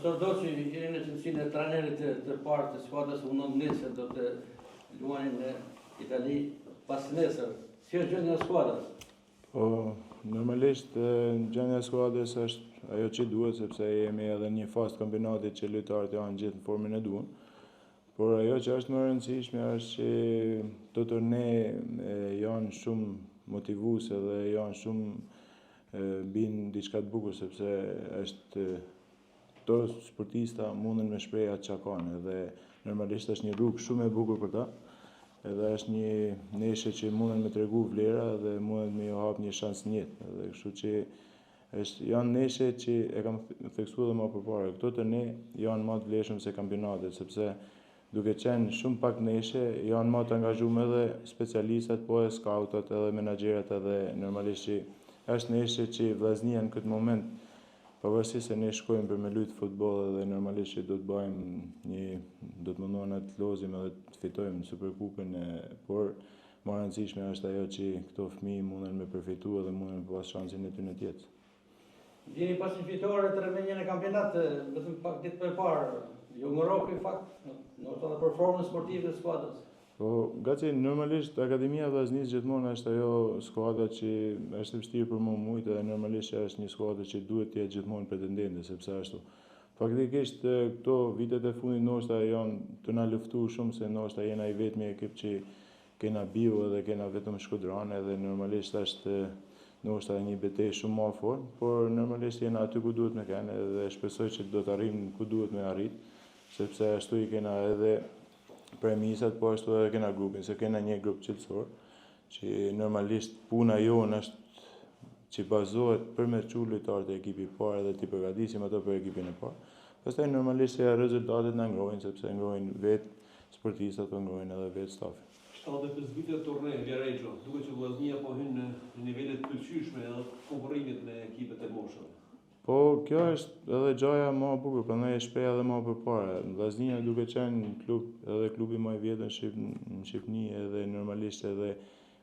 Profesor Doçi, jeni në cilësinë e trajnerit të parë të skuadrës U19 nesër do të luajnë në Itali pas nesër. Si është gjendja e skuadrës? Po, normalisht gjendja e skuadrës është ajo që duhet, sepse jemi edhe një fazë kampionati që lojtarët janë gjithë në formën e duan. Por ajo që është më e rëndësishme është që këto turne janë shumë motivuese dhe janë shumë bin diçka të bukur, sepse është këto sportista mundën me shpreh atë çka kanë dhe normalisht është një rrugë shumë e bukur për ta. Edhe është një neshe që mundën me tregu vlera dhe mundën me ju hap një shans në jetë. Dhe kështu që janë neshe që e kam theksuar edhe më përpara. Këto turne janë më të vlefshëm se kampionatet, sepse duke qenë shumë pak neshe, janë më të angazhuar edhe specialistat, po e skautat edhe menaxherat edhe normalisht që është neshe që vllaznia në këtë moment, pavarësisht se ne shkojmë për me luajtë futboll dhe normalisht që do të bëjmë do të mundohemi të lozim edhe të fitojmë Superkupën, por më e rëndësishme është ajo që këto fëmijë mundën me përfituar dhe mundën me pas shansin e tyre të jetë. Vjeni pas një fitore të rëmenjën e kampionat, vetëm pak ditë përpara, ju ngërroku i fakt, ndoshta edhe performancë sportive të skuadrës. Po, gaci normalisht Akademia Vllaznisë gjithmonë është ajo skuadra që është e vështirë për mua mujt dhe normalisht është një skuadër që duhet të jetë gjithmonë pretendente, sepse ashtu. Faktikisht këto vitet e fundit ndoshta janë të na luftuar shumë, se ndoshta jena i vetmi ekip që kena bio dhe kena vetëm Shkodranë dhe normalisht është ndoshta një betejë shumë më afër, por normalisht jena aty ku duhet me kenë dhe shpresoj që do të arrijmë ku duhet me arrit, sepse ashtu i kena edhe premisat, po ashtu edhe kena grupin, se kena një grup qelësor, që normalisht puna jonë është që bazohet për me çu lojtarët e ekipit parë dhe t'i përgatisim ato për ekipin e parë. Pastaj normalisht se rezultatet na ngrohin, sepse ngrohin vetë sportistat, po ngrohin edhe vetë stafi. 75 vite turne Viareggio, duket që Vllaznia po hyn në nivele të pëlqyeshme edhe konkurrimit me ekipet e moshave. Po, kjo është edhe gjaja më e bukur, prandaj e shpreh edhe më përpara. Vllaznia duke qenë klubi më i vjetër në Shqipëni edhe normalisht edhe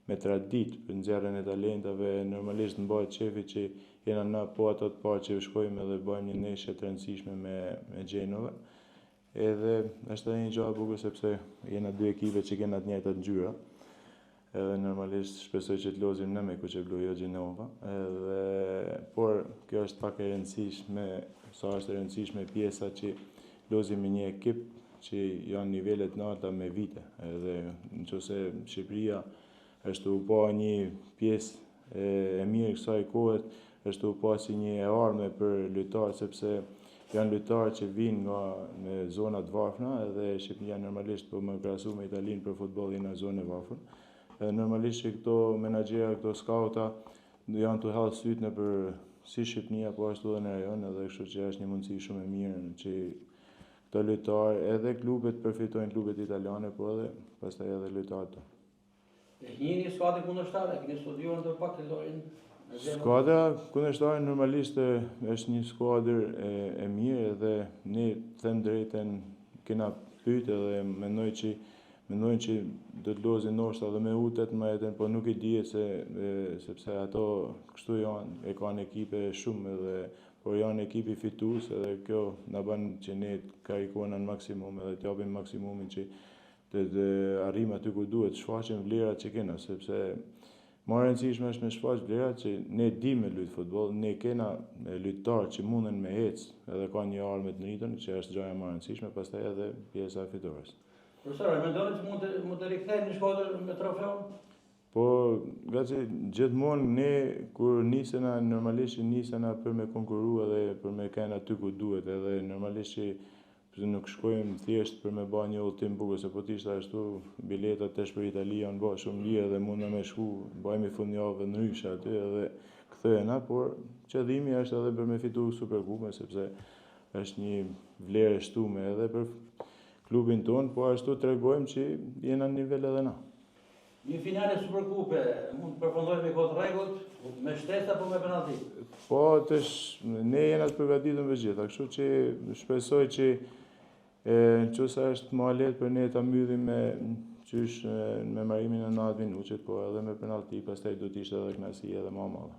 me traditë për nxjerrjen e talentave, normalisht mbahet shefi që jena na po ato të parë që shkojmë edhe bëjmë një neshje të rëndësishme me Genova. Edhe është edhe një gjë e bukur sepse jena dy ekipe që kena të njëjtat ngjyra. Edhe normalisht shpresoj që të lozim në me Kuqeblu, jo Gjenova. Por kjo është pak e rëndësishme, sa është e rëndësishme pjesa që lozim me një ekip që janë nivelet larta me vite. Edhe nëse Shqipëria është u pa një pjesë e mirë kësaj kohe, është u pa si një e arme për lojtarë, sepse janë lojtarë që vinë nga zona të varfëra edhe Shqipëria normalisht po më krahasu me Italinë për futbollin në zonën e varfër. Normalisht që këto menaxhera, këto skauta janë të hallë syt në për si Shqipënia, po ashtu edhe në rajon, edhe kështu që është një mundësi shumë e mirë që këto lojtarë edhe klubet përfitojnë, klubet italiane, po edhe pastaj edhe lojtarët tonë. Njëri skuadrë kundërshtare, keni studiuar ndër pak të lojën? Skuadra kundërshtare normalisht është një skuadër e mirë dhe ne them drejtën kena pyetë dhe mendojnë që do të lozin ndoshta edhe me U18, po nuk i dihet sepse ato kështu janë, e kanë ekipe shumë por janë ekipi fitues edhe kjo na bën që ne të karikojmë në maksimum edhe të japim maksimumin që të arrijmë aty ku duhet, shfaqim vlerat që kena, sepse më e rëndësishme është me shfaq vlerat që ne dimë me luajt futboll, ne kena lojtarë që munden me ecë edhe kanë një armë të rritën, që është gjëja më e rëndësishme, pastaj edhe pjesa e fitores. Profesor, mendoni që mund të rikthejmë një skuadër me trofeun? Po, gaci gjithmonë ne kur nisena normalisht nisena për me konkuru edhe për me kenë aty ku duhet, edhe normalisht që nuk shkojmë thjesht për me bë një udhtim bukur, se po t'ishte ashtu biletat tash për Itali janë bërë shumë lirë dhe mundna me shku, bëjmë fundjavë ndryshe aty edhe kthehena, por qëllimi është edhe për me fitu Superkupën, sepse është një vlerë e shtume edhe për klubin tonë, po ashtu tregojmë që jena në nivel edhe na. Një finale Superkupe mund të përfundojë me kohë rregullt, me shtesë apo me penallti? Po, ne jena të përgatitur me gjitha, kështu që shpresoj që nëse është më lehtë për ne ta mbyllim me marrimin e 90 minutësh, po edhe me penallti, pastaj do të ishte edhe kënaqësi edhe më e madhe.